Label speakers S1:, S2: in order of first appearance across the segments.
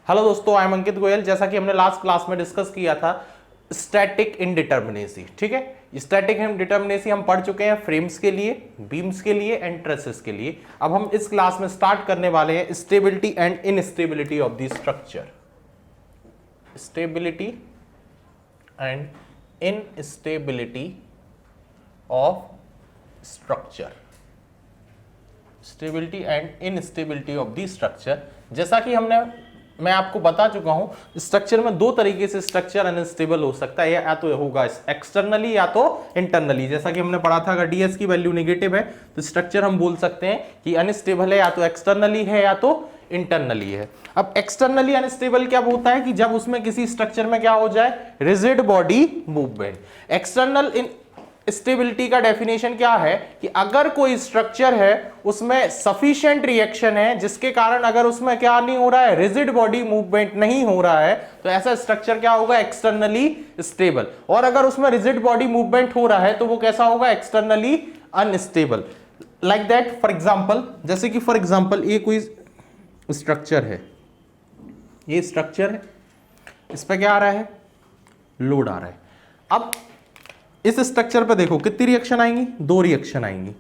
S1: Hello दोस्तों, I am Ankit Goyal. जैसा कि हमने लास्ट क्लास में डिस्कस किया था स्टैटिक इनडिटर्मिनेसी, ठीक है। स्टैटिक इनडिटर्मिनेसी हम पढ़ चुके हैं फ्रेम्स के लिए, बीम्स के लिए एंड ट्रेसेस के लिए। अब हम इस क्लास में स्टार्ट करने वाले हैं stability and instability of the structure. Stability and instability of structure. Stability and instability of the structure. जैसा कि मैं आपको बता चुका हूं, स्ट्रक्चर में दो तरीके से स्ट्रक्चर अनस्टेबल हो सकता है, या तो होगा एक्सटर्नली या तो इंटरनली। जैसा कि हमने पढ़ा था, अगर डीएस की वैल्यू नेगेटिव है तो स्ट्रक्चर हम बोल सकते हैं कि अनस्टेबल है, या तो एक्सटर्नली है या तो इंटरनली है। अब एक्सटर्नली अनस्टेबल क्या होता है कि जब उसमें किसी स्ट्रक्चर में क्या हो जाए, rigid body movement. External stability का डेफिनेशन क्या है कि अगर कोई स्ट्रक्चर है उसमें सफिशिएंट रिएक्शन है जिसके कारण अगर उसमें क्या नहीं हो रहा है, रिजिड बॉडी मूवमेंट नहीं हो रहा है, तो ऐसा स्ट्रक्चर क्या होगा, एक्सटर्नली स्टेबल। और अगर उसमें रिजिड बॉडी मूवमेंट हो रहा है तो वो कैसा होगा, externally unstable. Like that, for example, जैसे कि फॉर एग्जांपल ये कोई स्ट्रक्चर है, ये स्ट्रक्चर है, इस पे क्या आ रहा है, लोड आ रहा है। अब इस स्ट्रक्चर पे देखो कितनी रिएक्शन आएंगी, दो रिएक्शन आएंगी।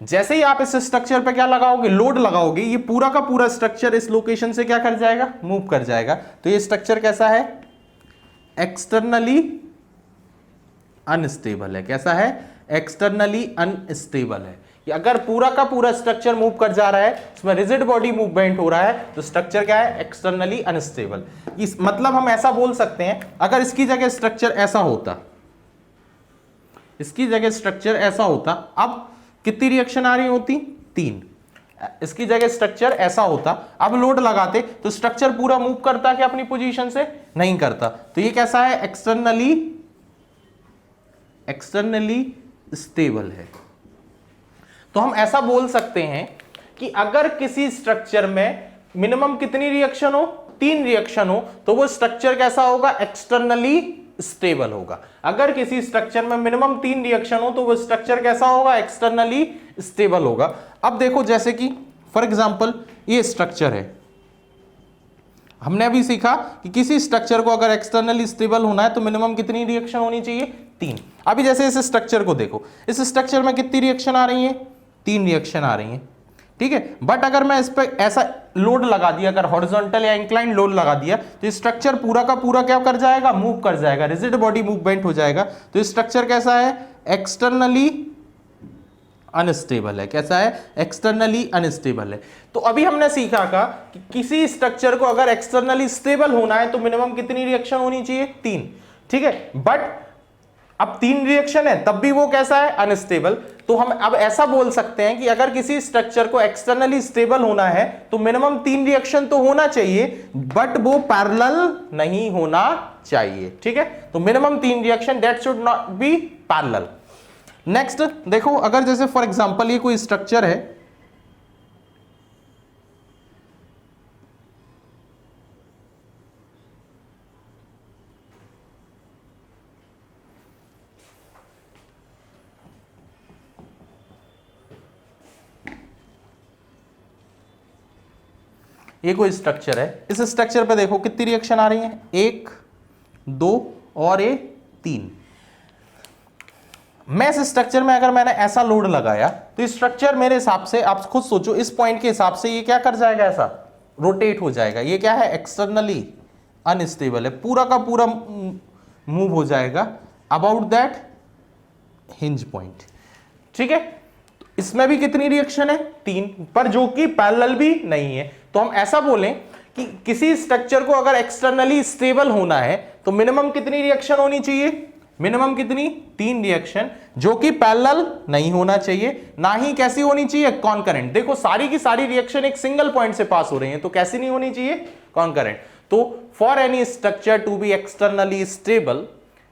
S1: जैसे ही आप इस स्ट्रक्चर पे क्या लगाओगे, लोड लगाओगे, ये पूरा का पूरा स्ट्रक्चर इस लोकेशन से क्या कर जाएगा, मूव कर जाएगा। तो ये स्ट्रक्चर कैसा है, एक्सटर्नली अनस्टेबल है। कैसा है, एक्सटर्नली अनस्टेबल है। कि अगर पूरा का पूरा स्ट्रक्चर मूव कर जा रहा है, उसमें रिजिड बॉडी मूवमेंट हो रहा है, तो स्ट्रक्चर क्या है, एक्सटर्नली अनस्टेबल। इस मतलब हम ऐसा बोल सकते हैं, अगर इसकी जगह स्ट्रक्चर ऐसा होता, इसकी जगह स्ट्रक्चर ऐसा होता, अब कितनी रिएक्शन आ रही होती, तीन। इसकी जगह स्ट्रक्चर ऐसा होता, अब लोड लगाते तो स्ट्रक्चर पूरा मूव करता क्या अपनी पोजीशन से, नहीं करता। तो ये कैसा है, एक्सटर्नली स्टेबल है। तो हम ऐसा बोल सकते हैं कि अगर किसी स्ट्रक्चर में मिनिमम कितनी रिएक्शन हो, तीन रिएक्शन हो, तो वो स्ट्रक्चर कैसा होगा, एक्सटर्नली स्टेबल होगा। अगर किसी स्ट्रक्चर में मिनिमम तीन रिएक्शन हो तो वो स्ट्रक्चर कैसा होगा, एक्सटर्नली स्टेबल होगा। अब देखो, जैसे कि फॉर एग्जांपल ये स्ट्रक्चर है, हमने अभी सीखा कि किसी स्ट्रक्चर को अगर एक्सटर्नली स्टेबल होना है तो मिनिमम कितनी रिएक्शन होनी चाहिए, तीन। अभी जैसे इस स्ट्रक्चर को देखो, इस स्ट्रक्चर में कितनी रिएक्शन आ रही है, तीन रिएक्शन आ रही है, ठीक है। बट अगर मैं इस पर ऐसा लोड लगा दिया, अगर हॉरिजॉन्टल या इंक्लाइन लोड लगा दिया, तो स्ट्रक्चर पूरा का पूरा क्या कर जाएगा, मूव कर जाएगा, रिजिड बॉडी मूवमेंट हो जाएगा। तो स्ट्रक्चर कैसा है, एक्सटर्नली अनस्टेबल है। कैसा है, एक्सटर्नली अनस्टेबल है। तो अभी हमने सीखा का कि किसी स्ट्रक्चर को अगर एक्सटर्नली स्टेबल होना है तो मिनिमम कितनी रिएक्शन होनी चाहिए, तीन, ठीक है। बट अब तीन रिएक्शन है तब भी वो कैसा है, अनस्टेबल। तो हम अब ऐसा बोल सकते हैं कि अगर किसी स्ट्रक्चर को एक्सटर्नली स्टेबल होना है तो मिनिमम तीन रिएक्शन तो होना चाहिए, बट वो पैरेलल नहीं होना चाहिए, ठीक है। तो मिनिमम तीन reaction, that should not be parallel. Next देखो, अगर जैसे फॉर एग्जांपल ये कोई स्ट्रक्चर है, ये कोई स्ट्रक्चर है, इस स्ट्रक्चर पे देखो कितनी रिएक्शन आ रही है, एक, दो और ये तीन। मैं इस स्ट्रक्चर में अगर मैंने ऐसा लोड लगाया तो स्ट्रक्चर मेरे हिसाब से, आप खुद सोचो, इस पॉइंट के हिसाब से ये क्या कर जाएगा, ऐसा रोटेट हो जाएगा। ये क्या है, एक्सटर्नली अनस्टेबल है, पूरा का पूरा मूव हो जाएगा अबाउट दैट हिंज पॉइंट, ठीक है। इसमें भी कितनी रिएक्शन है, तीन, पर जो कि पैरेलल भी नहीं है। तो हम ऐसा बोलें कि किसी स्ट्रक्चर को अगर एक्सटर्नली स्टेबल होना है तो मिनिमम कितनी रिएक्शन होनी चाहिए, मिनिमम कितनी, तीन रिएक्शन, जो कि पैरेलल नहीं होना चाहिए, ना ही कैसी होनी चाहिए, कॉन्करेंट। देखो सारी की सारी रिएक्शन एक सिंगल पॉइंट से पास हो रही है, तो कैसी नहीं होनी चाहिए, कॉन्करेंट। तो for any structure to be externally stable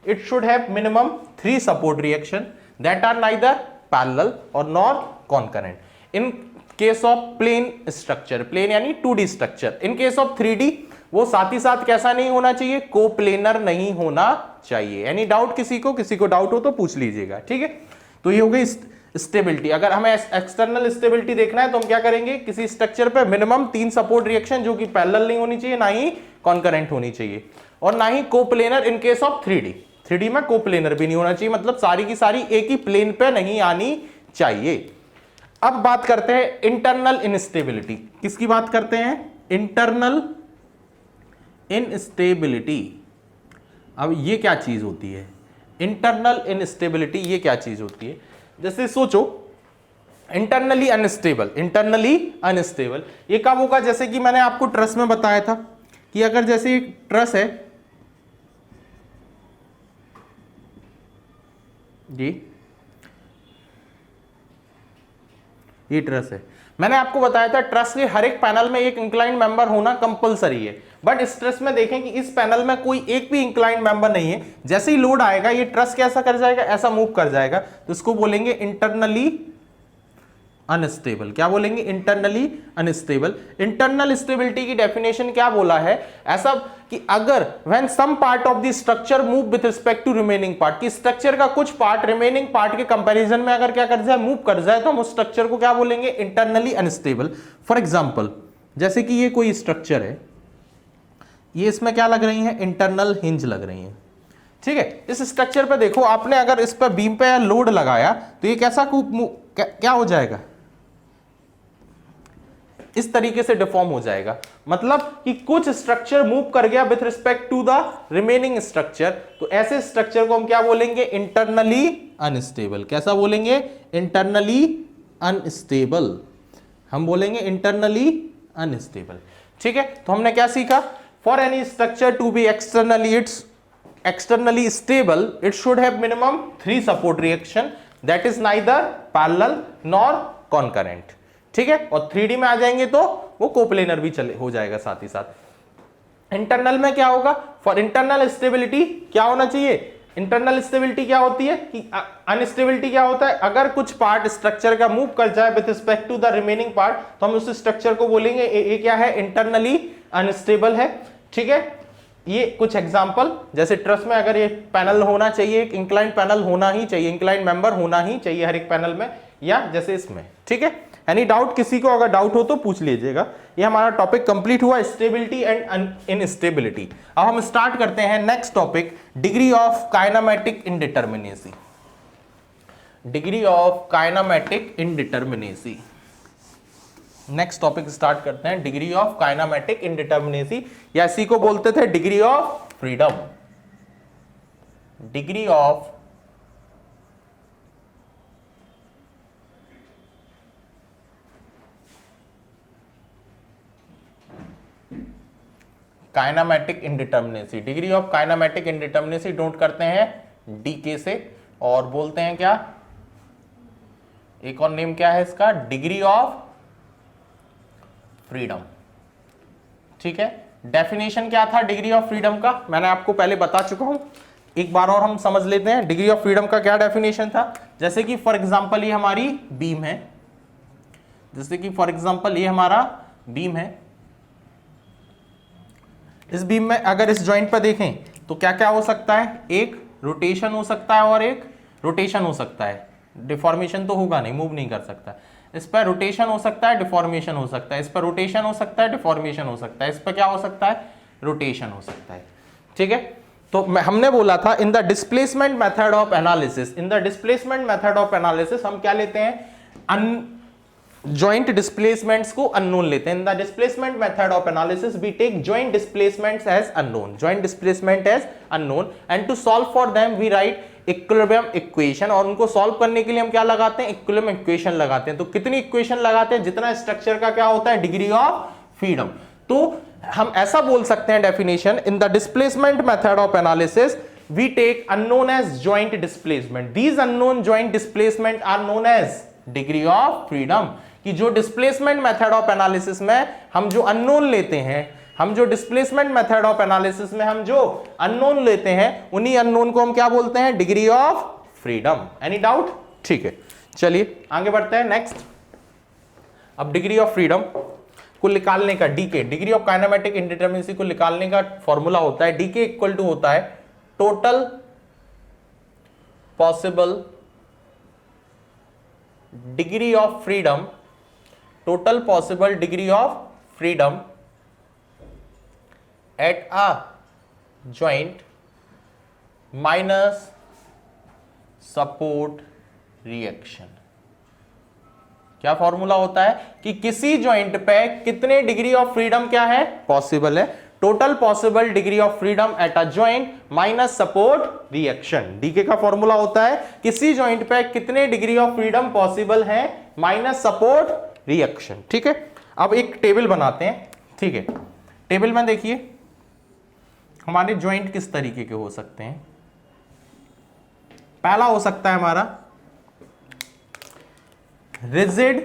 S1: it should have minimum three support reaction that are neither parallel और nor concurrent. In case of plane structure, plane यानी 2D structure. In case of 3D वो साथ ही साथ कैसा नहीं होना चाहिए, coplanar नहीं होना चाहिए। एनी डाउट, किसी को डाउट हो तो पूछ लीजिएगा, ठीक है। तो ये हो गई स्टेबिलिटी, अगर हमें एक्सटर्नल स्टेबिलिटी देखना है तो हम क्या करेंगे, किसी स्ट्रक्चर पे मिनिमम 3 सपोर्ट रिएक्शन जो कि पैरेलल नहीं होनी चाहिए, ना ही कॉन्करेंट होनी चाहिए, और ना ही coplanar in case of 3D में कोप्लेनर भी नहीं होना चाहिए, मतलब सारी की सारी एक ही प्लेन पे नहीं आनी चाहिए। अब बात करते हैं इंटरनल इनस्टेबिलिटी। किसकी बात करते हैं, इंटरनल इनस्टेबिलिटी। अब ये क्या चीज होती है इंटरनल इनस्टेबिलिटी, ये क्या चीज होती है? जैसे सोचो इंटरनली अनस्टेबल ये कब होगा? जैसे कि मैंने आपको ट्रस में बताया था कि अगर जैसे ट्रस है जी, ये ट्रस है, मैंने आपको बताया था ट्रस के हर एक पैनल में एक इंक्लाइंड मेंबर होना कंपलसरी है, बट इस ट्रस में देखें कि इस पैनल में कोई एक भी इंक्लाइंड मेंबर नहीं है। जैसे ही लोड आएगा ये ट्रस कैसा कर जाएगा, ऐसा मूव कर जाएगा, तो इसको बोलेंगे इंटरनली अनस्टेबल। क्या बोलेंगे, इंटरनली अनस्टेबल। इंटरनल स्टेबिलिटी की डेफिनेशन क्या बोला है, ऐसा कि अगर when some part of the structure move with respect to remaining part, कि स्ट्रक्चर का कुछ पार्ट रिमेनिंग पार्ट के कंपैरिजन में अगर क्या कर जाए, मूव कर जाए, तो हम उस स्ट्रक्चर को क्या बोलेंगे, इंटरनली अनस्टेबल। फॉर एग्जांपल जैसे कि ये कोई स्ट्रक्चर है, ये इसमें क्या लग रही है, इंटरनल हिंज लग रही है, ठीक है। इस स्ट्रक्चर पे देखो, आपने अगर इस पर बीम पे लोड लगाया तो ये कैसा क्या हो जाएगा, इस तरीके से डिफॉर्म हो जाएगा। मतलब कि कुछ स्ट्रक्चर मूव कर गया with respect to the remaining structure, तो ऐसे स्ट्रक्चर को हम क्या बोलेंगे, इंटरनली अनस्टेबल। कैसा बोलेंगे, इंटरनली अनस्टेबल, हम बोलेंगे इंटरनली अनस्टेबल, ठीक है। तो हमने क्या सीखा, for any structure to be externally stable it should have minimum 3 support reaction that is neither parallel nor concurrent, ठीक है। और 3D में आ जाएंगे तो वो कोप्लेनर भी चले हो जाएगा साथ ही साथ। इंटरनल में क्या होगा, फॉर इंटरनल स्टेबिलिटी क्या होना चाहिए, इंटरनल स्टेबिलिटी क्या होती है कि अनस्टेबिलिटी क्या होता है, अगर कुछ पार्ट स्ट्रक्चर का मूव कर जाए with respect to the remaining part, तो हम उस स्ट्रक्चर को बोलेंगे ये क्या है, इंटरनली अनस्टेबल है, ठीक है। ये कुछ एग्जांपल, जैसे ट्रस में अगर ये पैनल होना चाहिए, एक इंक्लाइंड पैनल होना ही चाहिए, इंक्लाइंड मेंबर होना ही चाहिए हर एक पैनल में, या जैसे इसमें, ठीक है। एनी डाउट, किसी को अगर डाउट हो तो पूछ लीजिएगा। ये हमारा टॉपिक कंप्लीट हुआ, स्टेबिलिटी एंड इनस्टेबिलिटी। अब हम स्टार्ट करते हैं next topic, degree of kinematic indeterminacy. Degree of kinematic indeterminacy, next topic start करते हैं, डिग्री ऑफ काइनेमेटिक इंडिटरमिनेसी, या इसी को बोलते थे degree of freedom. Degree of kinematic indeterminacy, degree of kinematic indeterminacy note करते हैं डीके से, और बोलते हैं क्या, एक और नेम क्या है इसका, डिग्री ऑफ फ्रीडम, ठीक है। डेफिनेशन क्या था डिग्री ऑफ फ्रीडम का, मैंने आपको पहले बता चुका हूं, एक बार और हम समझ लेते हैं डिग्री ऑफ फ्रीडम का क्या डेफिनेशन था। जैसे कि फॉर एग्जांपल ये हमारी बीम है, जैसे कि फॉर एग्जांपल ये हमारा बीम है, इस बीम में अगर इस जॉइंट पर देखें तो क्या क्या हो सकता है, एक रोटेशन हो सकता है और एक रोटेशन हो सकता है, डिफॉर्मेशन तो होगा नहीं, मूव नहीं कर सकता। इस पर रोटेशन हो सकता है, डिफॉर्मेशन हो सकता है, इस पर रोटेशन हो सकता है, डिफॉर्मेशन हो सकता है, इस पर क्या हो सकता है, रोटेशन हो सकता है, ठीक है। तो हमने बोला था इन the displacement method of analysis, in the displacement method of analysis हम क्या लेते हैं, जॉइंट डिस्प्लेसमेंट्स को अननोन लेते हैं। In the displacement method of analysis we take joint displacements as unknown, joint displacement as unknown, and to solve for them we write equilibrium equation, और उनको solve करने के लिए हम क्या लगाते हैं, इक्विलिब्रियम इक्वेशन लगाते हैं। तो कितनी इक्वेशन लगाते हैं, जितना स्ट्रक्चर का क्या होता है, डिग्री ऑफ फ्रीडम। तो हम ऐसा बोल सकते हैं definition, in the displacement method of analysis we take unknown as joint displacement, these unknown joint displacement are known as degree of freedom. कि जो डिस्प्लेसमेंट मेथड ऑफ एनालिसिस में हम जो अननोन लेते हैं, हम जो डिस्प्लेसमेंट मेथड ऑफ एनालिसिस में हम जो अननोन लेते हैं, उन्हीं अननोन को हम क्या बोलते हैं, degree of freedom. Any doubt, ठीक है, चलिए आगे बढ़ते हैं नेक्स्ट। अब डिग्री ऑफ फ्रीडम को निकालने का, DK degree of kinematic indeterminacy को निकालने का फॉर्मूला होता है, डीके इक्वल टू होता है total possible degree of freedom, total possible degree of freedom at a joint minus support reaction. क्या फॉर्मूला होता है कि किसी जॉइंट पे कितने डिग्री ऑफ फ्रीडम क्या है, पॉसिबल है, total possible degree of freedom at a joint minus support reaction. DK का फॉर्मूला होता है किसी जॉइंट पे कितने डिग्री ऑफ फ्रीडम पॉसिबल है माइनस सपोर्ट रिएक्शन। ठीक है, अब एक टेबल बनाते हैं। ठीक है, टेबल में देखिए हमारे जॉइंट किस तरीके के हो सकते हैं। पहला हो सकता है हमारा रिजिड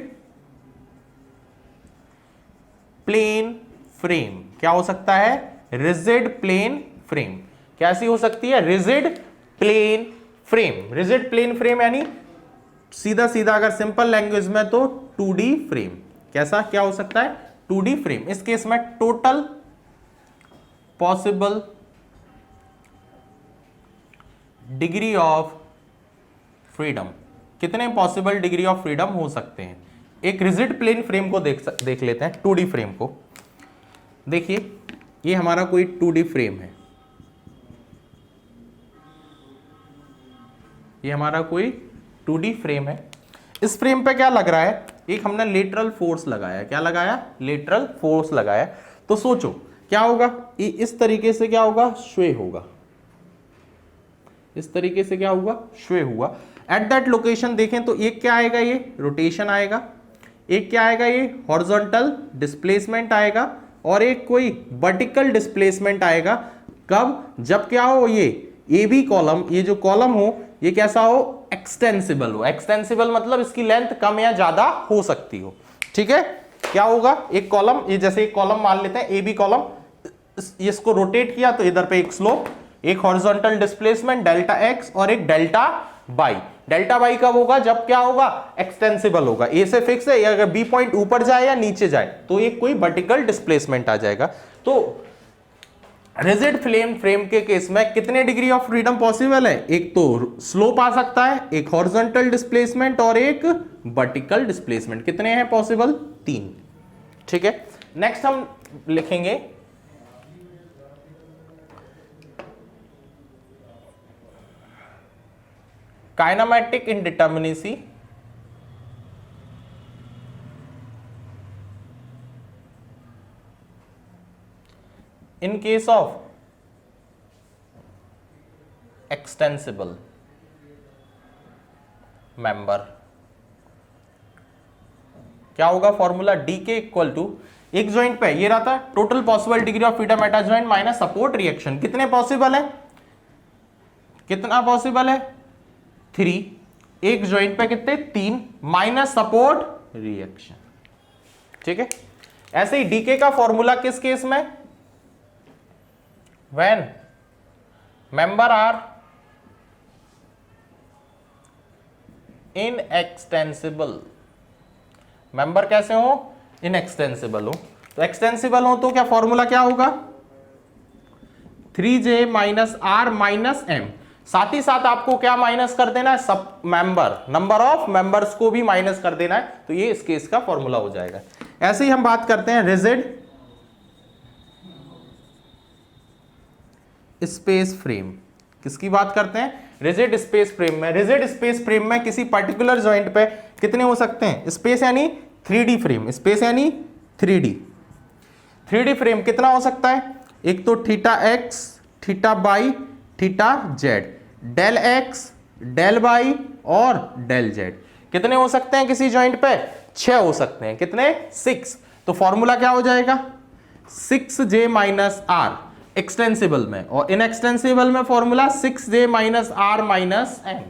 S1: प्लेन फ्रेम। क्या हो सकता है, रिजिड प्लेन फ्रेम। कैसी हो सकती है, rigid plane frame. Rigid plane frame यानी सीधा सीधा अगर सिंपल लैंग्वेज में तो 2D फ्रेम। कैसा क्या हो सकता है, 2D फ्रेम। इस केस में total possible degree of freedom, कितने पॉसिबल डिग्री ऑफ फ्रीडम हो सकते हैं। एक रिजिड प्लेन फ्रेम को देख लेते हैं, 2D फ्रेम को। देखिए ये हमारा कोई 2D फ्रेम है, ये हमारा कोई 2D फ्रेम है। इस फ्रेम पे क्या लग रहा है, एक हमने लेटरल फोर्स लगाया। क्या लगाया, लेटरल फोर्स लगाया। तो सोचो क्या होगा, इस तरीके से क्या होगा, स्वै होगा। इस तरीके से क्या होगा, स्वै हुआ। एट दैट लोकेशन देखें तो एक क्या आएगा, ये रोटेशन आएगा, एक क्या आएगा, ये हॉरिजॉन्टल डिस्प्लेसमेंट आएगा, और एक कोई वर्टिकल डिस्प्लेसमेंट आएगा। कब, जब क्या हो, ये ए बी कॉलम, ये जो कॉलम हो ये कैसा हो, एक्सटेंसिबल हो। एक्सटेंसिबल मतलब इसकी लेंथ कम या ज्यादा हो सकती हो। ठीक है, क्या होगा, एक कॉलम, ये जैसे एक कॉलम मान लेते हैं ए बी कॉलम, इसको रोटेट किया तो इधर पे एक स्लोप, एक हॉरिजॉन्टल डिस्प्लेसमेंट डेल्टा एक्स और एक डेल्टा बाई। डेल्टा बाई कब होगा, जब क्या होगा, एक्सटेंसिबल होगा। ए से फिक्स है, या अगर बी पॉइंट ऊपर जाए या नीचे जाए तो एक कोई वर्टिकल डिस्प्लेसमेंट आ जाएगा। तो रिजिड फ्रेम के केस में कितने डिग्री ऑफ फ्रीडम पॉसिबल है, एक तो स्लोप आ सकता है, एक हॉरिजॉन्टल डिस्प्लेसमेंट और एक वर्टिकल डिस्प्लेसमेंट। कितने हैं पॉसिबल, 3। ठीक है, नेक्स्ट हम लिखेंगे kinematic indeterminacy in case of extensible member। क्या होगा फॉर्मूला, डी के इक्वल टू, एक जॉइंट पे ये रहा था total possible degree of freedom at a joint minus support reaction. कितने पॉसिबल है, कितना पॉसिबल है, 3। एक जॉइंट पे कितने, 3 माइनस सपोर्ट रिएक्शन। ठीक है, ऐसे ही डीके का फॉर्मूला किस केस में, when member are inextensible। Member कैसे हो, इनएक्सटेंसिबल हो। तो एक्सटेंसिबल हो तो क्या फॉर्मूला क्या होगा, 3j minus r minus M. साथ ही साथ आपको क्या माइनस कर देना है, सब मेंबर, नंबर ऑफ मेंबर्स को भी माइनस कर देना है। तो ये इस केस का फॉर्मूला हो जाएगा। ऐसे ही हम बात करते हैं रिजिड स्पेस फ्रेम। किसकी बात करते हैं, रिजिड स्पेस फ्रेम में। रिजिड स्पेस फ्रेम में किसी पर्टिकुलर जॉइंट पे कितने हो सकते हैं, स्पेस यानी 3D फ्रेम, स्पेस यानी 3D फ्रेम कितना हो सकता है, एक तो theta x, theta y, theta z, del x, del y और डेल जेड। कितने हो सकते हैं किसी जॉइंट पे, 6 हो सकते हैं। कितने, 6। तो फॉर्मूला क्या हो जाएगा, 6j माइनस आर एक्सटेंसिबल में, और इनएक्सटेंसिबल में formula 6j minus r minus m.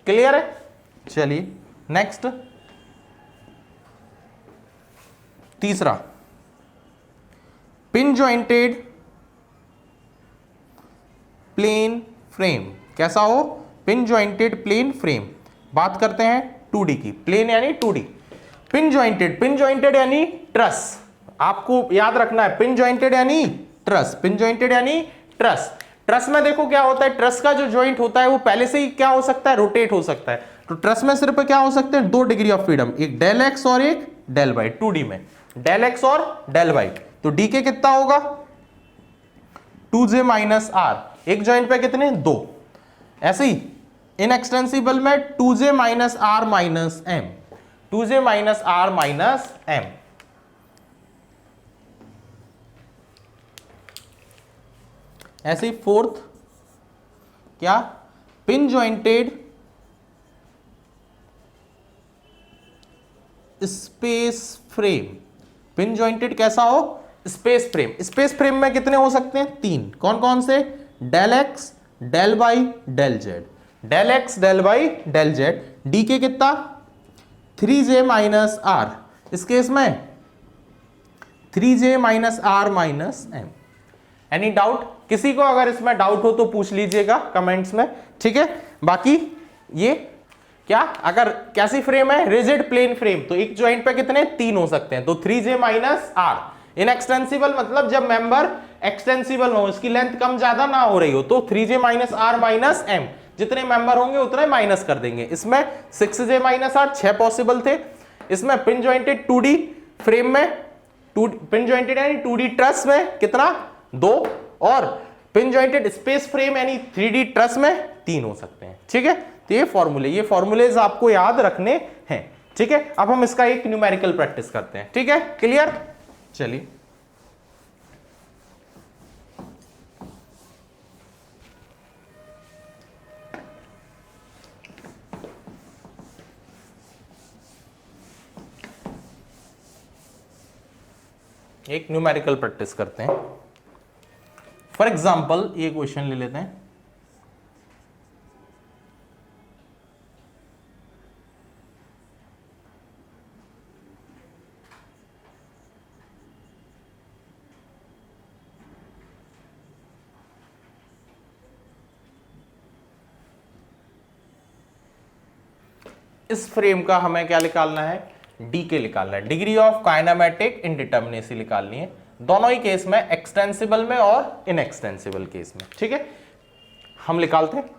S1: Clear है, चलिए नेक्स्ट, तीसरा पिन जॉइंटेड प्लेन फ्रेम। कैसा हो, पिन जॉइंटेड प्लेन फ्रेम। बात करते हैं 2D की, प्लेन यानी 2D, पिन जॉइंटेड यानी ट्रस। आपको याद रखना है, पिन जॉइंटेड यानी ट्रस, पिन जॉइंटेड यानी ट्रस। ट्रस में देखो क्या होता है, ट्रस का जो जॉइंट होता है वो पहले से ही क्या हो सकता है, रोटेट हो सकता है। तो ट्रस में सिर्फ क्या हो सकते हैं, 2 डिग्री ऑफ फ्रीडम, एक डेल एक्स और एक डेल वाई, 2D में डेल एक्स और डेल वाई। तो डी के कितना होगा 2j माइनस आर, एक जॉइंट पे कितने 2। ऐसे ही इनएक्सटेंसिबल में 2j minus r minus m, 2j minus r minus m. ऐसे ही फोर्थ क्या, pin jointed space frame, pin jointed कैसा हो स्पेस फ्रेम। स्पेस फ्रेम में कितने हो सकते हैं 3, कौन कौन से, del x del y del z, del x del y del z. D K कितना 3j माइनस आर, इस केस में 3j minus r minus m. Any doubt, किसी को अगर इसमें डाउट हो तो पूछ लीजिएगा कमेंट्स में, ठीक है। बाकी ये क्या, अगर कैसी फ्रेम है रिजिड प्लेन फ्रेम, तो एक जॉइंट पे कितने 3 हो सकते हैं, तो 3j माइनस आर। इनएक्सटेंसिबल मतलब जब मेंबर एक्सटेंसिबल हो, इसकी लेंथ कम ज्यादा ना हो रही हो, तो 3j minus r minus m, जितने मेंबर होंगे उतने माइनस कर देंगे। इसमें 6j माइनस आर 6 पॉसिबल थे। इसमें पिन जॉइंटेड 2D फ्रेम में, पिन जॉइंटेड यानी 2D ट्रस में कितना 2, और पिन जॉइंटेड स्पेस फ्रेम यानी 3D ट्रस में 3 हो सकते हैं, ठीक है। तो ये फॉर्मूलेज आपको याद रखने हैं, ठीक है। अब हम इसका एक न्यूमेरिकल प्रैक्टिस करते हैं, ठीक है, क्लियर। चलिए एक न्यूमेरिकल प्रैक्टिस करते हैं। फॉर एग्जाम्पल ये क्वेश्चन ले लेते हैं, इस फ्रेम का हमें क्या निकालना है, डी के निकालना है, डिग्री ऑफ काइनेमेटिक इंडिटर्मिनेसी निकालनी है, दोनों ही केस में, एक्सटेंसिबल में और इनएक्सटेंसिबल केस में, ठीक है। हम निकालते हैं,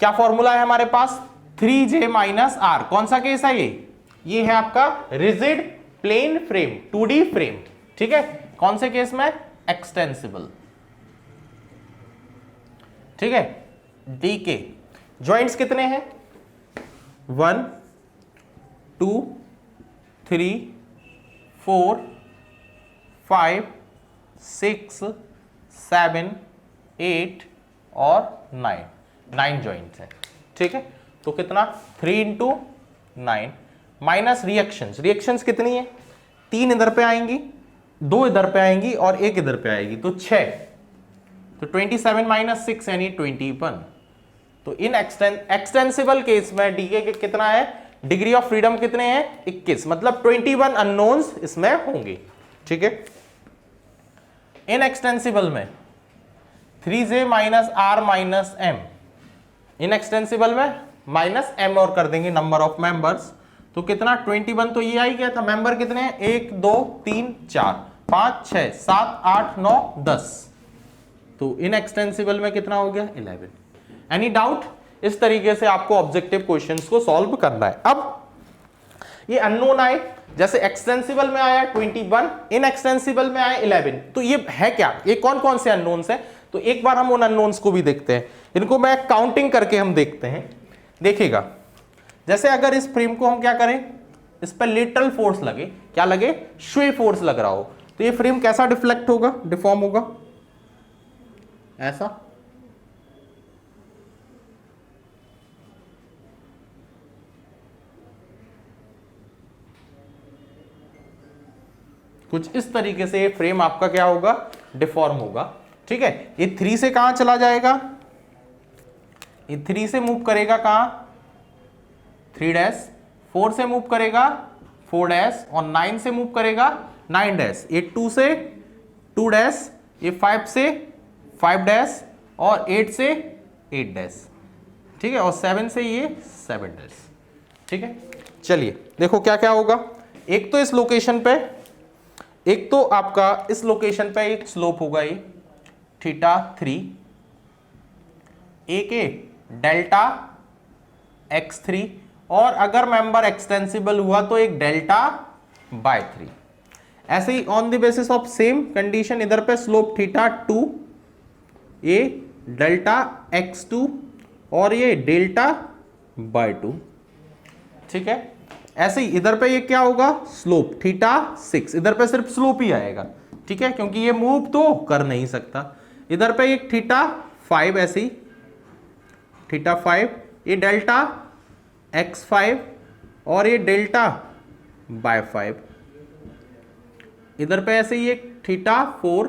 S1: क्या फॉर्मूला है हमारे पास 3j माइनस आर, कौन सा केस है ये है आपका rigid plane frame 2D frame, ठीक है। कौन से केस में, एक्सटेंसिबल, ठीक है। डी के ज्वाइंट्स कितने हैं 1 2 3 4 5 6 7 8 और 9 ज्वाइंट्स हैं, ठीक है। तो कितना 3 × 9 माइनस रिएक्शंस कितनी है, 3 इधर पे आएंगी, 2 इधर पे आएंगी और 1 इधर पे आएगी, तो 6, तो 27 माइनस 6 यानी 21। तो इन एक्सटेंसिबल केस में डी के कितना है, डिग्री ऑफ फ्रीडम कितने हैं 21, मतलब 21 अननोन्स इसमें होंगे, ठीक है। इन एक्सटेंसिबल में 3j minus r minus m, inextensible में माइनस एम और कर देंगे नंबर ऑफ मेंबर्स, तो कितना 21, तो ये आ ही गया था। मेंबर कितने हैं 1 2 3 4 5 6 7 8 9 10, तो इन एक्सटेंसिबल में कितना हो गया 11। एनी डाउट, इस तरीके से आपको ऑब्जेक्टिव क्वेश्चंस को सॉल्व करना है। अब ये अननोन आए, जैसे एक्सटेंसिबल में आया 21, इन एक्सटेंसिबल में आया 11, तो ये है क्या, ये कौन कौन से अननोन्स हैं, तो एक बार हम उन अननोन्स को भी देखते हैं, इनको मैं काउंटिंग करके हम देखते हैं। देखिएगा, जैसे अगर इस फ्रेम को हम क्या करें, इस पर लेटरल फोर्स लगे, क्या लगे, स्वे फोर्स लग रहा हो, तो ये फ्रेम कैसा डिफ्लेक्ट होगा, डिफॉर्म होगा ऐसा, कुछ इस तरीके से फ्रेम आपका क्या होगा, डिफॉर्म होगा, ठीक है। ये 3 से कहां चला जाएगा, ये 3 से मूव करेगा कहां 3 4 से मूव करेगा 4 और 9 से मूव करेगा 9 ये 2 से 2 ये 5 से 5 और 8 से 8 ठीक है, और 7 से ये 7 ठीक है। चलिए देखो क्या क्या होगा, एक तो इस लोकेशन पे, एक तो आपका इस लोकेशन पे एक स्लोप होगा ये θ3, एक डेल्टा x3 और अगर मेंबर एक्सटेंसिबल हुआ तो एक डेल्टा बाय 3। ऐसे ही on the basis of same condition इधर पे स्लोप थीटा 2, ये डेल्टा x2 और ये डेल्टा बाय 2। ठीक है, ऐसे ही इधर पे ये क्या होगा, स्लोप थीटा 6, इधर पे सिर्फ स्लोप ही आएगा। ठीक है, क्योंकि ये मूव तो कर नहीं सकता। इधर पे एक थीटा 5, ऐसे ही थीटा 5, ये डेल्टा x5 और ये डेल्टा बाय 5। इधर पे ऐसे ही एक थीटा 4,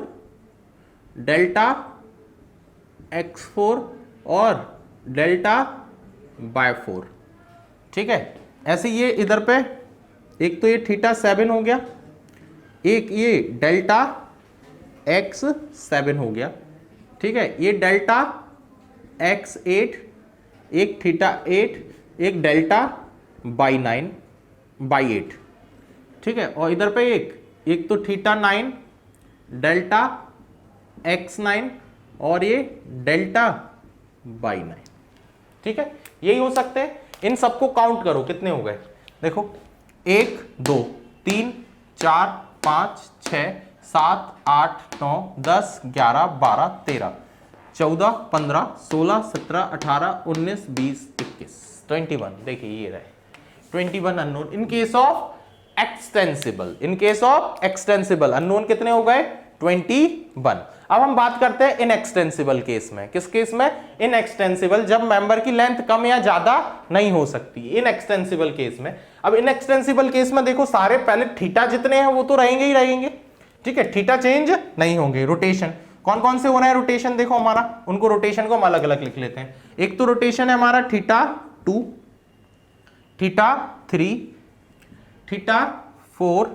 S1: डेल्टा x4 और डेल्टा बाय 4। ठीक है, ऐसे ये इधर पे एक तो ये थीटा 7 हो गया, एक ये डेल्टा x7 हो गया। ठीक है, ये डेल्टा x8, एक थीटा 8, एक डेल्टा बाई 9 बाई 8। ठीक है, और इधर पे एक तो थीटा 9, डेल्टा x9 और ये डेल्टा बाई 9। ठीक है, यही हो सकते हैं। इन सबको काउंट करो, कितने हो गए देखो, 1 2 3 4 5 6 7 8 9 10 11 12 13 14 15 16 17 18 19 20 21 21। देखिए ये रहे 21 unknown in case of extensible. In case of extensible unknown कितने हो गए, 21। अब हम बात करते हैं इनएक्सटेंसिबल केस में। किस केस में, इनएक्सटेंसिबल, जब मेंबर की लेंथ कम या ज्यादा नहीं हो सकती, इनएक्सटेंसिबल केस में। अब इनएक्सटेंसिबल केस में देखो, सारे पहले थीटा जितने हैं वो तो रहेंगे ही रहेंगे। ठीक है, थीटा चेंज नहीं होंगे। रोटेशन कौन कौन से हो रहा है, रोटेशन देखो हमारा, उनको रोटेशन को हम अलग अलग लिख लेते हैं। एक तो रोटेशन है हमारा theta 2, theta 3, theta 4,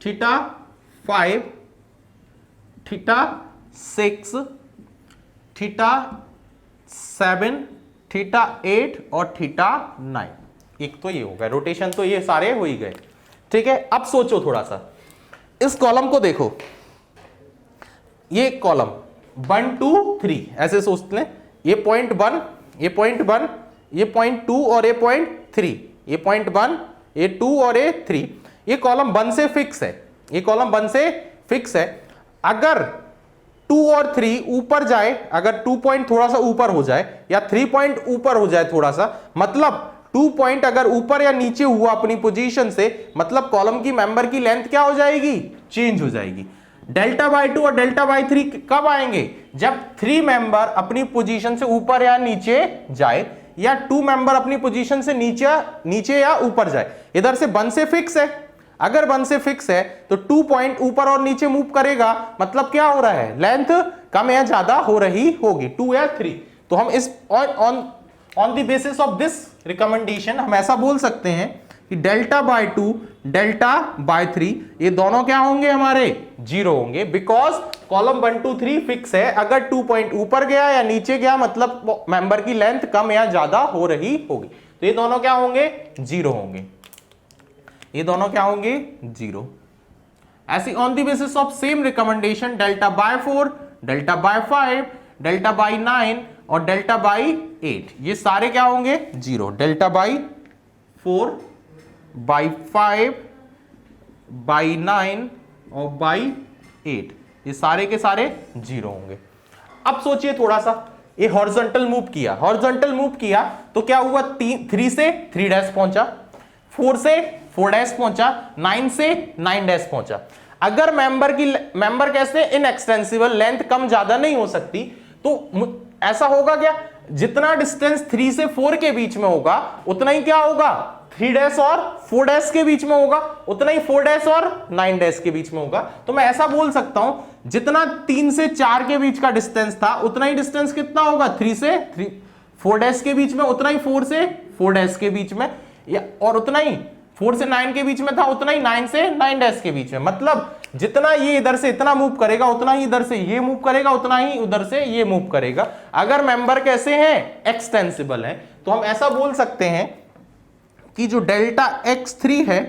S1: theta 5, theta 6, theta 7, theta 8 और थीटा 9। एक तो ये हो गया रोटेशन, तो ये सारे हो ही गए। ठीक है, अब सोचो थोड़ा सा, इस कॉलम को देखो, ये कॉलम 1 2 3 ऐसे सोचते हैं, ये पॉइंट 1, ये पॉइंट 1, ये पॉइंट 2 और ये पॉइंट 3, ये पॉइंट 1, ये 2 और ये 3। ये कॉलम 1 से फिक्स है, ये कॉलम 1 से फिक्स है। अगर 2 और 3 ऊपर जाए, अगर 2 पॉइंट थोड़ा सा ऊपर हो जाए या 3 पॉइंट ऊपर हो जाए थोड़ा सा, मतलब 2 पॉइंट अगर ऊपर या नीचे हुआ अपनी पोजीशन से, मतलब कॉलम की मेंबर की लेंथ क्या हो जाएगी, चेंज हो जाएगी। डेल्टा बाय 2 और डेल्टा बाय 3 कब आएंगे, जब 3 मेंबर अपनी पोजीशन से ऊपर या नीचे जाए, या 2 मेंबर अपनी पोजीशन से नीचे या ऊपर जाए। इधर से 1 से फिक्स है, अगर 1 से फिक्स है तो 2 पॉइंट ऊपर और नीचे मूव करेगा, मतलब क्या हो रहा है, लेंथ कम या ज्यादा हो रही होगी, 2 या 3। तो हम इस on the basis of this recommendation हम ऐसा बोल सकते हैं कि डेल्टा बाय 2, डेल्टा बाय 3 ये दोनों क्या होंगे, हमारे 0 होंगे, बिकॉज कॉलम 1 2 3 फिक्स है। अगर 2 पॉइंट ऊपर गया या नीचे गया, मतलब मेंबर की लेंथ कम या ज्यादा हो रही होगी, तो ये दोनों क्या होंगे, 0 होंगे। ये दोनों क्या होंगे, 0। ऐसी on the basis of same recommendation, delta by 4, delta by 5, delta by 9 और डेल्टा बाय 8 ये सारे क्या होंगे, 0। डेल्टा बाय 4, बाय 5, बाय 9 और बाय 8 ये सारे के सारे 0 होंगे। अब सोचिए थोड़ा सा, ये हॉरिजॉन्टल मूव किया, हॉरिजॉन्टल मूव किया तो क्या हुआ, 3 से 3 डैश पहुंचा, 4 से 4 डैश पहुंचा, 9 से 9 डैश पहुंचा। अगर मेंबर कैसे, इनएक्सटेंसिबल, लेंथ कम ज्यादा नहीं हो सकती, तो ऐसा होगा क्या, जितना डिस्टेंस 3 से 4 के बीच में होगा उतना ही क्या होगा, 3 डैश और 4 डैश के बीच में होगा, उतना ही 4 डैश और 9 डैश के बीच में होगा। तो मैं ऐसा बोल सकता हूं, जितना 3 से 4 के बीच का डिस्टेंस था, उतना ही डिस्टेंस कितना होगा, 3 से 4 डैश के बीच में, उतना ही 4 से 4 डैश के बीच में, या और उतना ही 4 से 9 के बीच में था, उतना ही 9 से 9 डैश के बीच में। मतलब जितना ये इधर से इतना मूव करेगा, उतना ही इधर से ये मूव करेगा, उतना ही उधर से ये मूव करेगा। अगर मेंबर कैसे हैं, एक्सटेंसिबल है, तो हम ऐसा बोल सकते हैं कि जो डेल्टा x3 है,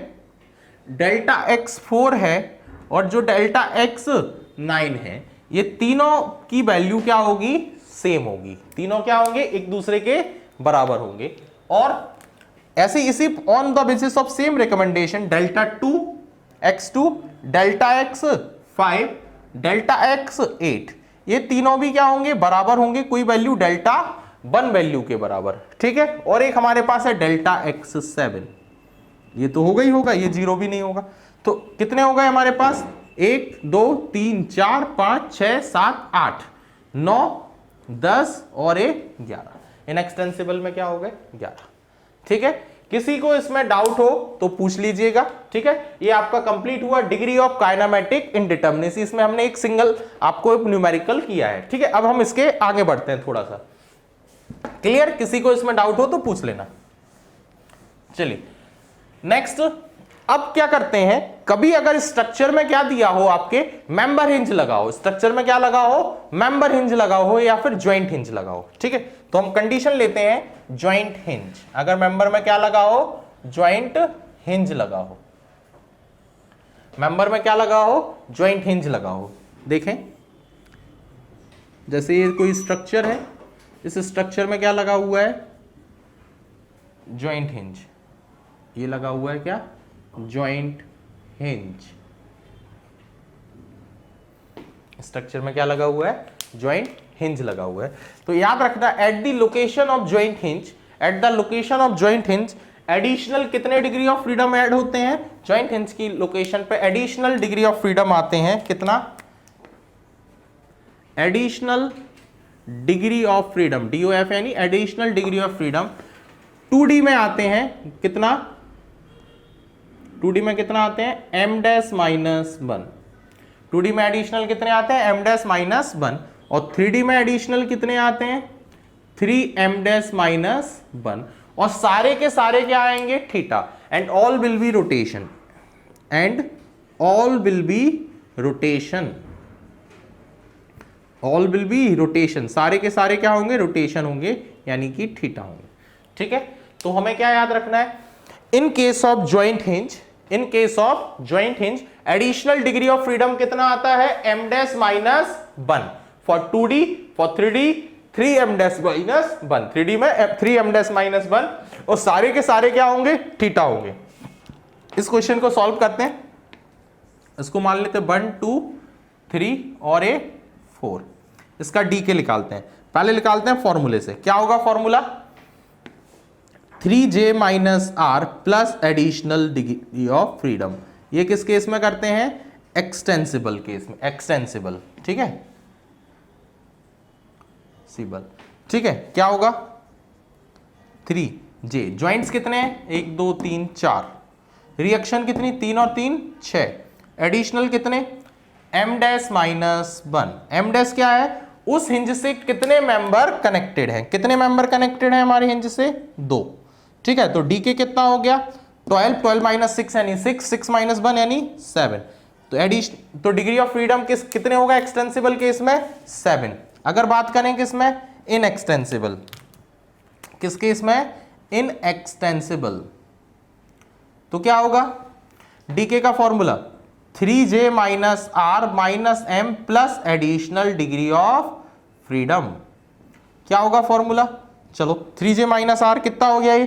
S1: डेल्टा x4 है और जो डेल्टा x9 है, ये तीनों की वैल्यू क्या होगी, सेम होगी। तीनों क्या होंगे, एक दूसरे के बराबर होंगे। और ऐसे इसी on the basis of same recommendation delta 2 x2 delta x 5 delta x 8 ये तीनों भी क्या होंगे, बराबर होंगे कोई वैल्यू डेल्टा 1 वैल्यू के बराबर, ठीक है। और एक हमारे पास है डेल्टा x 7, ये तो होगा ही होगा, ये 0 भी नहीं होगा। तो कितने हो गए हमारे पास, 1 2 3 4 5 6 7 8 9 10 और 11। इनएक्सटेंसिबल में क्या हो गए, 11, ठीक है। किसी को इसमें डाउट हो तो पूछ लीजिएगा, ठीक है। ये आपका कंप्लीट हुआ डिग्री ऑफ काइनेमेटिक इंडिटर्मिनेसी। इसमें हमने एक सिंगल आपको एक न्यूमेरिकल किया है, ठीक है। अब हम इसके आगे बढ़ते हैं थोड़ा सा, क्लियर। किसी को इसमें डाउट हो तो पूछ लेना। चलिए नेक्स्ट, अब क्या करते हैं, कभी अगर स्ट्रक्चर में क्या दिया हो आपके, मेंबर हिंज लगा हो, स्ट्रक्चर में क्या लगा हो, मेंबर हिंज लगा हो या फिर ज्वाइंट हिंज लगा हो, ठीक है। तो हम कंडीशन लेते हैं ज्वाइंट हिंज। अगर मेंबर में क्या लगा हो, ज्वाइंट हिंज लगा हो, मेंबर में क्या लगा हो, ज्वाइंट हिंज लगा हो। देखें जैसे ये कोई स्ट्रक्चर है, इस स्ट्रक्चर में क्या लगा हुआ है, ज्वाइंट हिंज। ये लगा हुआ है क्या, ज्वाइंट हिंज। स्ट्रक्चर में क्या लगा हुआ है, ज्वाइंट हिंज लगा हुआ है। तो याद रखना, at the location of joint hinge, at the location of joint hinge additional कितने डिग्री ऑफ फ्रीडम ऐड होते हैं, ज्वाइंट हिंज की लोकेशन पे एडिशनल डिग्री ऑफ फ्रीडम आते हैं, कितना, additional degree of freedom, DOF यानी additional degree of freedom 2D में आते हैं, कितना, 2D में कितना आते हैं, m-1। 2D में एडिशनल कितने आते हैं, m-1। और 3D में एडिशनल कितने आते हैं, 3m-1। और सारे के सारे क्या आएंगे, theta. And all will be rotation, and all will be rotation, all will be rotation, सारे के सारे क्या होंगे, रोटेशन होंगे, यानी कि थीटा होंगे, ठीक है। तो हमें क्या याद रखना है, इन case of joint hinge, in case of joint hinge additional degree of freedom कितना आता है, m-1 for 2D, for 3D 3m-1, 3D में 3m-1, और सारे के सारे क्या होंगे, थीटा होंगे। इस क्वेश्चन को सॉल्व करते हैं, इसको मान लेते हैं 1 2 3 और 4। इसका डी के निकालते हैं, पहले निकालते हैं फॉर्मूले से। क्या होगा formula, 3j-r plus additional degree of freedom. ये किस केस में करते हैं, एक्सटेंसिबल केस में, एक्सटेंसिबल, ठीक है, सिबल, ठीक है। क्या होगा, 3j, ज्वाइंट्स कितने हैं, 1 2 3 4, रिएक्शन कितनी, 3 और 3 6, एडिशनल कितने, m-1। m- क्या है, उस हिंज से कितने मेंबर कनेक्टेड हैं, कितने मेंबर कनेक्टेड हैं हमारे हिंज से, 2, ठीक है। तो डी के कितना हो गया, 12 माइनस 6 यानी 6, 6 माइनस 1 यानी 7। तो एडिशन, तो डिग्री ऑफ फ्रीडम किस कितने होगा एक्सटेंसिबल केस में, 7। अगर बात करें किस में, इन एक्सटेंसिबल, किस केस में, इन एक्सटेंसिबल, तो क्या होगा, डीके का formula 3j-r minus m plus additional degree of freedom. क्या होगा फॉर्मूला, चलो 3j-r कितना हो गया, ये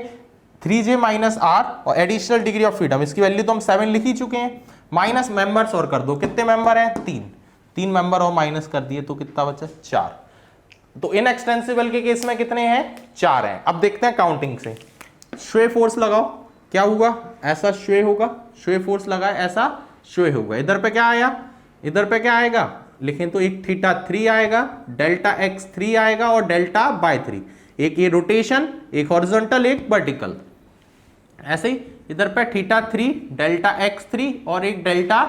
S1: 3j-r और एडिशनल डिग्री ऑफ फ्रीडम, इसकी वैल्यू तो हम 7 लिख ही चुके हैं, माइनस मेंबर्स और कर दो, कितने मेंबर हैं, 3 मेंबर और माइनस कर दिए तो कितना बचा, 4। तो इन एक्सटेंसिबल के केस में कितने हैं, 4 हैं। अब देखते हैं काउंटिंग से, श्वे फोर्स लगाओ, क्या हुआ, ऐसा श्वे होगा, श्वे फोर्स लगाए ऐसा श्वे होगा। इधर पे क्या आया, इधर पे क्या आएगा, लिखें तो एक थीटा 3 आएगा, डेल्टा x 3 आएगा और डेल्टा बाय 3, एक ये रोटेशन, एक हॉरिजॉन्टल, एक वर्टिकल, ऐसे ही इधर पे थीटा 3 डेल्टा x 3 और एक डेल्टा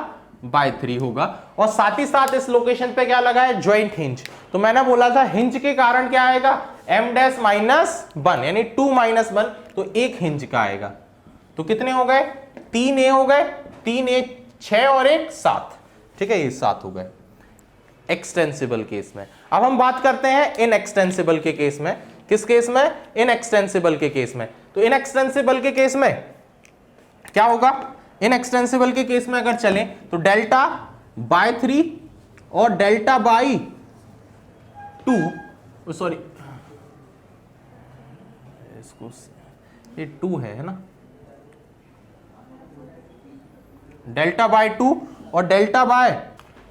S1: बाय 3 होगा। और साथ ही साथ इस लोकेशन पे क्या लगा है, ज्वाइंट हिंज। तो मैंने बोला था हिंज के कारण क्या आएगा, m-1 यानी 2-1, तो एक हिंज का आएगा। तो कितने हो गए, 3a हो गए, 3a 6 और 1 7, ठीक है, ये 7 हो गए एक्सटेंसिबल केस में। अब हम बात करते हैं इन एक्सटेंसिबल के केस में, किस केस में, इन एक्सटेंसिबल के केस में। तो इन एक्सटेंसिबल के केस में क्या होगा, इन एक्सटेंसिबल के केस में अगर चलें तो डेल्टा बाय 3 और डेल्टा बाय 2, सॉरी इसको, ये 2 है ना, डेल्टा बाय 2 और डेल्टा बाय,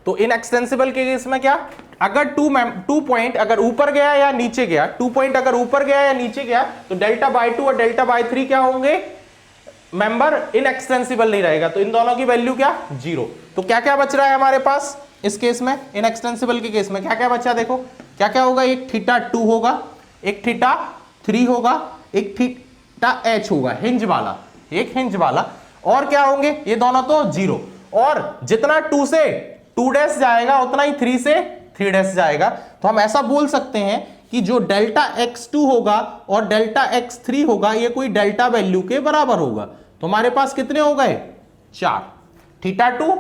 S1: तो इनएक्सटेंसिबल के केस में क्या, अगर 2 पॉइंट अगर ऊपर गया या नीचे गया, 2 पॉइंट अगर ऊपर गया या नीचे गया, तो डेल्टा बाय 2 और डेल्टा बाय 3 क्या होंगे, मेंबर इनएक्सटेंसिबल नहीं रहेगा, तो इन दोनों की वैल्यू क्या, 0। तो क्या क्या बच रहा है हमारे पास इस केस में, इनएक्सटेंसिबल के केस में क्या क्या बचा, देखो क्या क्या होगा, एक थीटा 2 होगा, एक थीटा 3 होगा, एक थीटा h होगा, हिंज वाला, एक हिंज वाला, और क्या होंगे, ये दोनों तो 0, और जितना 2 से 2 डैश जाएगा उतना ही 3 से 3 डैश जाएगा। तो हम ऐसा बोल सकते हैं कि जो डेल्टा x2 होगा और डेल्टा x3 होगा ये कोई डेल्टा वैल्यू के बराबर होगा। तो हमारे पास कितने हो गए, 4, थीटा 2,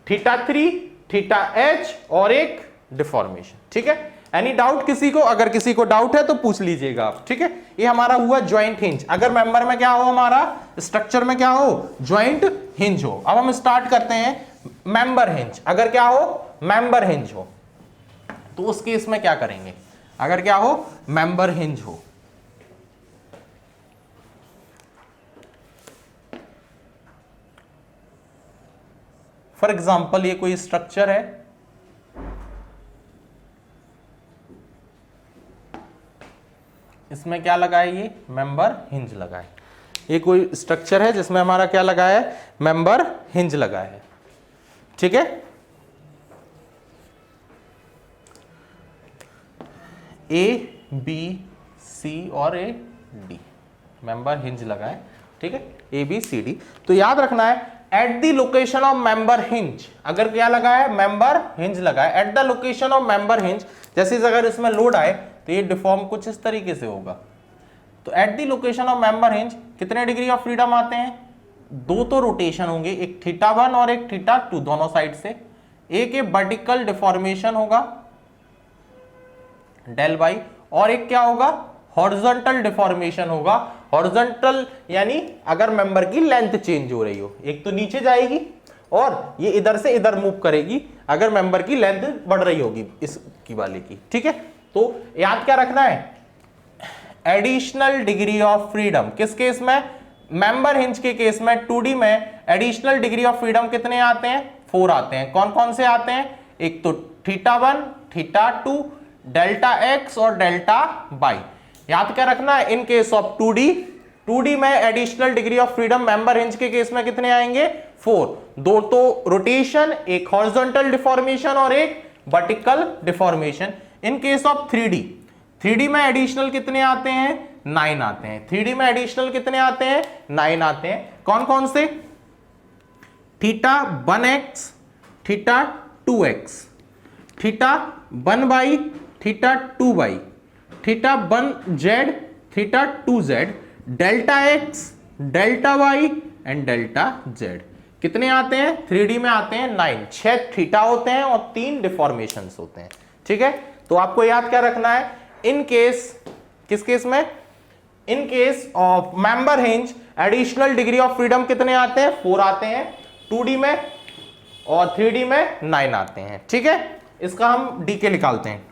S1: थीटा 3, थीटा h और एक डिफॉर्मेशन। ठीक है, एनी डाउट किसी को, अगर किसी को डाउट है तो पूछ लीजिएगा आप। ठीक है, ये हमारा हुआ ज्वाइंट हिंज। अगर मेंबर में क्या हो, हमारा स्ट्रक्चर में क्या हो, ज्वाइंट हिंज हो। अब हम स्टार्ट करते हैं मेंबर हिंज। अगर क्या हो, मेंबर हिंज हो, तो उस केस में क्या करेंगे, अगर क्या हो, मेंबर हिंज हो, फॉर एग्जांपल ये कोई स्ट्रक्चर है, इसमें क्या लगा है, ये मेंबर हिंज लगा है। ये कोई स्ट्रक्चर है जिसमें हमारा क्या लगा है, मेंबर हिंज लगा है। ठीक है, ए बी सी और ए डी मेंबर हिंज लगा है। ठीक है, ए बी सी डी। तो याद रखना है at the location of member hinge, अगर क्या लगा है, मेंबर हिंज लगा है, at the location of member hinge, जैसे अगर इसमें लोड आए तो ये डिफॉर्म कुछ इस तरीके से होगा। तो at the location of member hinge कितने डिग्री ऑफ फ्रीडम आते हैं, 2 तो रोटेशन होंगे, एक थीटा 1 और एक थीटा 2 दोनों साइड से, एक वर्टिकल डिफॉर्मेशन होगा डेल बाई, और एक क्या होगा, हॉरिजॉन्टल डिफॉर्मेशन होगा। हॉरिजॉन्टल यानी अगर मेंबर की लेंथ चेंज हो रही हो, एक तो नीचे जाएगी और ये इधर से इधर मूव करेगी अगर मेंबर की लेंथ बढ़ रही होगी इसकी वाले की। ठीक है, तो याद क्या रखना है, एडिशनल डिग्री ऑफ फ्रीडम किस केस में, मेंबर हिंज के केस में 2D में एडिशनल डिग्री ऑफ फ्रीडम कितने आते हैं, 4 आते हैं। कौन कौन से आते हैं, एक तो थीटा 1, थीटा 2, डेल्टा x और डेल्टा y। याद क्या रखना है, इन केस ऑफ 2D में additional degree of freedom member hinge के केस में कितने आएंगे, 4, 2 तो रोटेशन, एक हॉरिजॉन्टल डिफॉर्मेशन और एक vertical deformation. In case of 3D में एडिशनल कितने आते हैं, 9 आते हैं। 3D में एडिशनल कितने आते हैं, 9 आते हैं। कौन कौन से, theta 1x, theta 2x, theta 1y, theta 2y, theta 1z, theta 2z, delta x, delta y and delta z। कितने आते हैं, 3D में आते हैं 9, 6 थीटा होते हैं और 3 डिफॉर्मेशंस होते हैं। ठीक है, तो आपको याद क्या रखना है, इन केस, किस केस में, इन case of member hinge additional degree of freedom कितने आते हैं, 4 आते हैं 2D में, और 3D में 9 आते हैं। ठीक है, इसका हम डी के निकालते हैं,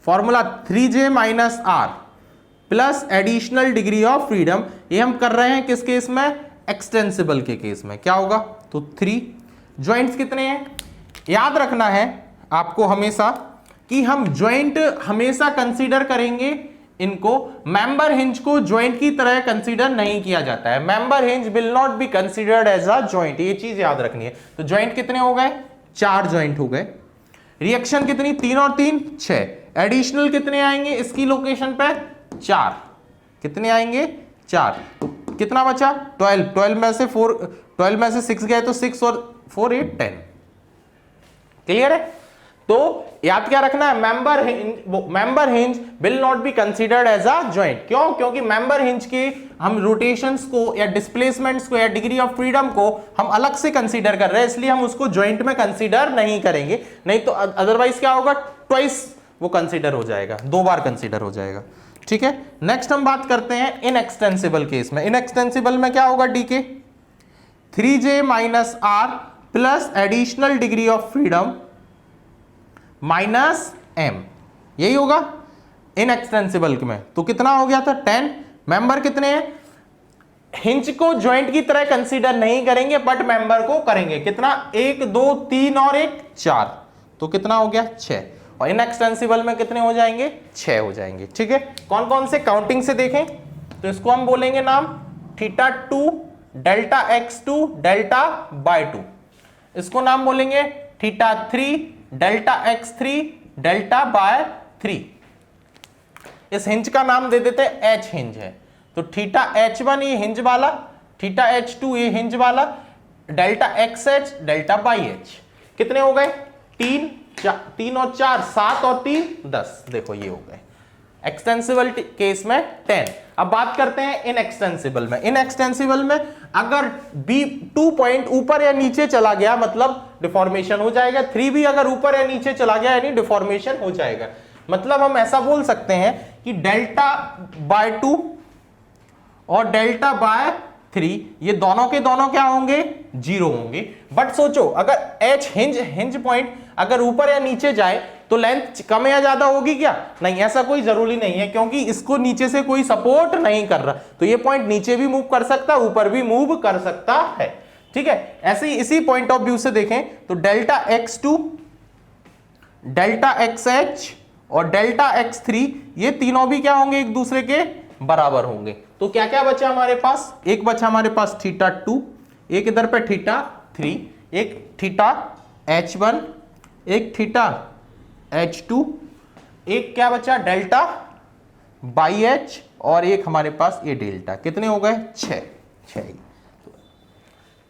S1: formula 3j minus r plus additional degree of freedom. ये हम कर रहे हैं किस केस में, एक्सटेंसिबल के केस में। क्या होगा, तो 3 ज्वाइंट्स कितने हैं, याद रखना है आपको हमेशा कि हम ज्वाइंट हमेशा कंसीडर करेंगे इनको, मेंबर हिंज को ज्वाइंट की तरह कंसीडर नहीं किया जाता है। Member hinge will not be considered as a joint, ये चीज याद रखनी है। तो ज्वाइंट कितने हो गए, 4 ज्वाइंट हो गए। रिएक्शन कितनी, 3 और 3 6। एडिशनल कितने आएंगे इसकी लोकेशन पे, 4। कितने आएंगे, 4। तो कितना बचा, 12। 12 में से 4, 12 में से 6 गए तो 6 और 4 8 10। क्लियर है, तो याद क्या रखना है, member hinge will not be considered as a joint. क्यों, क्योंकि मेंबर हिंज के हम रोटेशंस को या डिस्प्लेसमेंट्स को या डिग्री ऑफ फ्रीडम को हम अलग से कंसीडर कर रहे हैं, इसलिए हम उसको ज्वाइंट में कंसीडर नहीं करेंगे। नहीं तो अदरवाइज क्या होगा, ट्वाइस वो कंसीडर हो जाएगा, 2 बार कंसीडर हो जाएगा। ठीक है, नेक्स्ट हम बात करते हैं इनएक्सटेंसिबल केस में। इनएक्सटेंसिबल में क्या होगा, D K 3j minus r plus additional degree of freedom minus m, यही होगा। इनएक्सटेंसिबल में तो कितना हो गया था 10। मेंबर कितने हैं, हिंज को ज्वाइंट की तरह कंसीडर नहीं करेंगे बट मेंबर को करेंगे। कितना, 1 2 3 और 1 4, तो कितना हो गया 6। और इनएक्सटेंसिबल में कितने हो जाएंगे, 6 हो जाएंगे। ठीक है, कौन कौन से काउंटिंग से देखें तो इसको हम बोलेंगे नाम θ2 डेल्टा x2 डेल्टा बाय 2, इसको नाम बोलेंगे θ3 डेल्टा x3 डेल्टा बाय 3। इस हिंज का नाम दे देते हैं h हिंज है, तो θh1 ये हिंज वाला, θh2 ये हिंज वाला, delta xh delta by h। कितने हो गए, 3 और 4 7 और 3 10, देखो ये हो गए एक्सटेंसिबल केस में 10। अब बात करते हैं इनएक्सटेंसिबल में। इनएक्सटेंसिबल में अगर B2 पॉइंट ऊपर या नीचे चला गया मतलब डिफॉर्मेशन हो जाएगा, 3 भी अगर ऊपर या नीचे चला गया यानी डिफॉर्मेशन हो जाएगा। मतलब हम ऐसा बोल सकते हैं कि डेल्टा बाय 2 और डेल्टा बाय 3 ये दोनों के दोनों क्या होंगे, 0 होंगे। बट सोचो अगर h हिंज पॉइंट अगर ऊपर या नीचे जाए तो लेंथ कम या ज्यादा होगी क्या, नहीं, ऐसा कोई जरूरी नहीं है क्योंकि इसको नीचे से कोई सपोर्ट नहीं कर रहा, तो ये पॉइंट नीचे भी मूव कर सकता है, ऊपर भी मूव कर सकता है। ठीक है, ऐसे ही इसी पॉइंट ऑफ व्यू से देखें तो डेल्टा x2 डेल्टा xh और डेल्टा x3 ये तीनों भी क्या होंगे, एक दूसरे के बराबर होंगे। तो क्या क्या बचा हमारे पास, एक बचा हमारे पास θ2, एक इधर पे θ3, एक θh1, एक θh2, एक क्या बचा डेल्टा बाई h और एक हमारे पास ये डेल्टा। कितने हो गए, 6।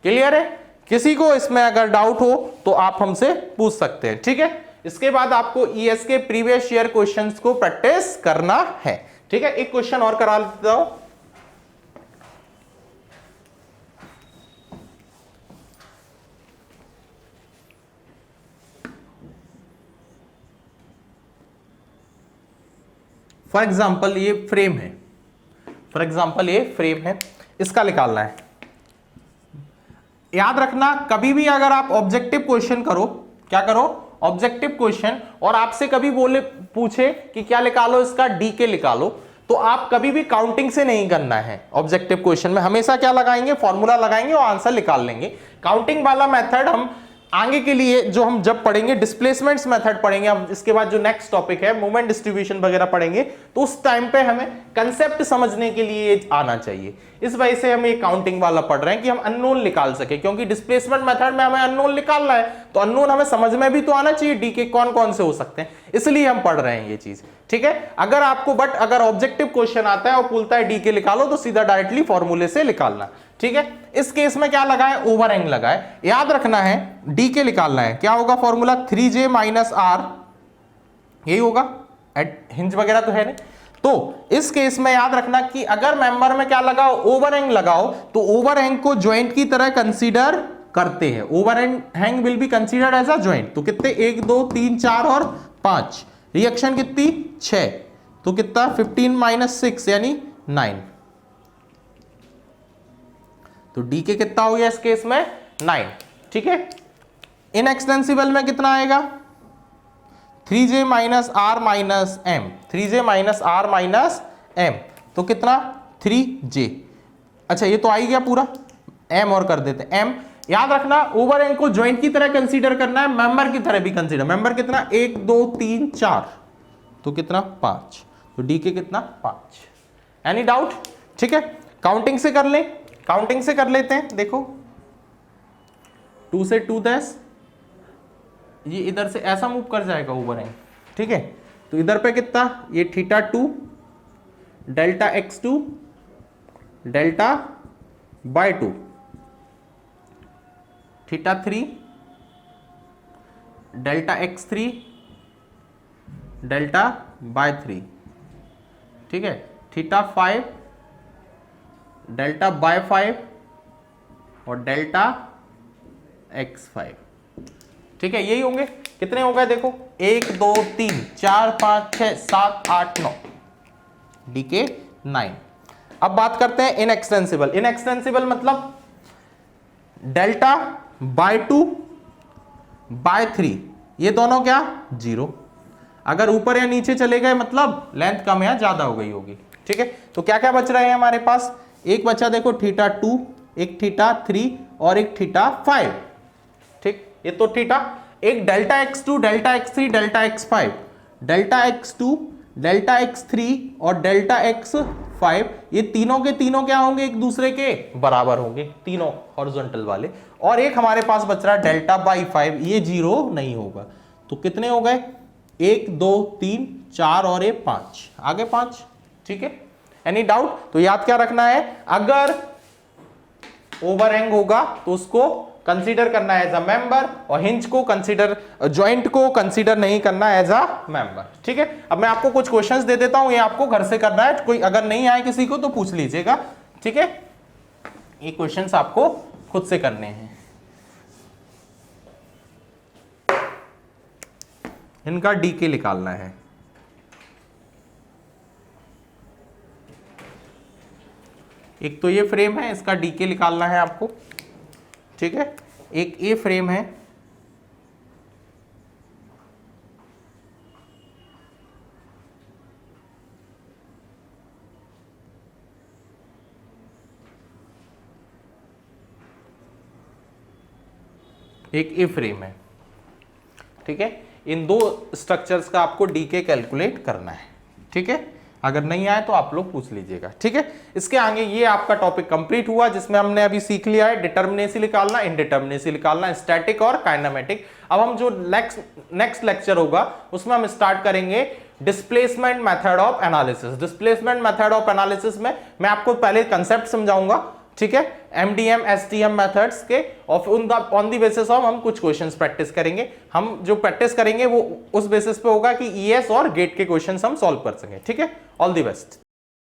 S1: क्लियर है, किसी को इसमें अगर डाउट हो तो आप हमसे पूछ सकते हैं। ठीक है, इसके बाद आपको ईएस के प्रीवियस ईयर क्वेश्चंस को प्रैक्टिस करना है। ठीक है, एक क्वेश्चन और करा देता हूं। फॉर एग्जाम्पल ये फ्रेम है, इसका निकालना है। याद रखना कभी भी अगर आप ऑब्जेक्टिव क्वेश्चन करो, क्या करो, ऑब्जेक्टिव क्वेश्चन, और आपसे कभी पूछे कि क्या निकालो इसका, डीके निकालो, तो आप कभी भी काउंटिंग से नहीं करना है। ऑब्जेक्टिव क्वेश्चन में हमेशा क्या लगाएंगे, फॉर्मूला लगाएंगे और आंसर निकाल लेंगे। काउंटिंग वाला मेथड हम आगे के लिए जो हम जब पढ़ेंगे डिस्प्लेसमेंट्स मेथड पढ़ेंगे, हम इसके बाद जो नेक्स्ट टॉपिक है मोमेंट डिस्ट्रीब्यूशन वगैरह पढ़ेंगे, तो उस टाइम पे हमें कंसेप्ट समझने के लिए आना चाहिए। इस वजह से हम ये काउंटिंग वाला पढ़ रहे हैं कि हम अननोन निकाल सके, क्योंकि डिस्प्लेसमेंट मेथड में हमें अननोन निकालना है, तो अननोन हमें समझ में भी तो आना चाहिए डीके कौन कौन से हो सकते हैं, इसलिए हम पढ़ रहे हैं ये चीज। ठीक है, अगर आपको अगर ऑब्जेक्टिव क्वेश्चन आता है और बोलता है डीके निकालो तो सीधा डायरेक्टली फॉर्मूले से निकालना। ठीक है, इस केस में क्या लगाए, ओवरहैंग लगाए। याद रखना है डीके निकालना है, क्या होगा फॉर्मूला, 3j माइनस r, यही होगा, हिंज वगैरह तो है नहीं। तो इस केस में याद रखना कि अगर मेंबर में क्या लगाओ, ओवरहैंग लगाओ, तो ओवरहैंग को ज्वाइंट की तरह कंसीडर करते हैं। Overhang will be considered as a joint. तो कितने, 1 2 3 4 और 5, रिएक्शन कितनी 6, तो कितना 15 माइनस 6 यानी 9, तो डी के कितना हो गया इस केस में 9। ठीक है, इनएक्सटेंसिबल में कितना आएगा, 3j minus r minus m, 3j minus r minus m, तो कितना 3j। अच्छा ये तो आ ही गया पूरा, m और कर देते हैं m। याद रखना ओवरहैंग को ज्वाइंट की तरह कंसीडर करना है, मेंबर की तरह भी कंसीडर। मेंबर कितना 1 2 3 4, तो कितना 5, तो डी के कितना 5। Any doubt? ठीक है, काउंटिंग से कर लें, काउंटिंग से कर लेते हैं। देखो 2 से 2 10, ये इधर से ऐसा मूव कर जाएगा ओवरहैंग। ठीक है, तो इधर पे कितना, ये θ2 delta x2 delta by 2, θ3 delta x3 delta by 3। ठीक है, θ5 डेल्टा बाय 5 और डेल्टा x5। ठीक है, यही होंगे। कितने हो गए देखो, 1 2 3 4 5 6 7 8 9, डीके 9। अब बात करते हैं इनएक्सटेंसिबल। इनएक्सटेंसिबल मतलब डेल्टा बाय 2 बाय 3, ये दोनों क्या 0। अगर ऊपर या नीचे चले गए मतलब लेंथ कम या ज्यादा हो गई होगी। ठीक है, तो क्या क्या बच रहे हैं हमारे पास, एक बचा देखो θ2, एक θ3 और एक θ5। ठीक, ये तो थीटा, एक delta x2, delta x3, delta x5, delta x2, delta x3 और डेल्टा x5, ये तीनों के तीनों क्या होंगे, एक दूसरे के बराबर होंगे, तीनों हॉरिजॉन्टल वाले। और एक हमारे पास बच रहा है डेल्टा बाई 5, ये 0 नहीं होगा। तो कितने हो गए, 1 2 3 4 और ये 5, आगे 5। ठीक है, एनी डाउट? तो याद क्या रखना है, अगर ओवरहैंग होगा तो उसको कंसीडर करना एज अ मेंबर, और हिंज को कंसीडर, जॉइंट को कंसीडर नहीं करना एज अ मेंबर। ठीक है, अब मैं आपको कुछ क्वेश्चंस दे देता हूं, ये आपको घर से करना है, कोई अगर नहीं आए किसी को तो पूछ लीजिएगा। ठीक है, ये क्वेश्चंस आपको खुद से करने हैं। इनका डीके निकालना है। एक तो ये फ्रेम है, इसका डीके निकालना है आपको। ठीक है, एक ए फ्रेम है, एक ए फ्रेम है। ठीक है, इन दो स्ट्रक्चर्स का आपको डीके कैलकुलेट करना है। ठीक है, अगर नहीं आए तो आप लोग पूछ लीजिएगा। ठीक है, इसके आगे ये आपका टॉपिक कंप्लीट हुआ, जिसमें हमने अभी सीख लिया है डिटर्मिनेसी निकालना, इनडिटर्मिनेसी निकालना, स्टैटिक और काइनेमेटिक। अब हम जो नेक्स्ट लेक्चर होगा उसमें हम स्टार्ट करेंगे displacement method of analysis. Displacement method of analysis में मैं आपको पहले कंसेप्ट समझाऊंगा। ठीक है, एमडीएम एसटीएम मेथड्स के, और ऑन द बेसिस ऑफ हम कुछ क्वेश्चंस प्रैक्टिस करेंगे। हम जो प्रैक्टिस करेंगे वो उस बेसिस पे होगा कि ईएस और गेट के क्वेश्चंस हम सॉल्व कर सकें। ठीक है, ऑल द बेस्ट।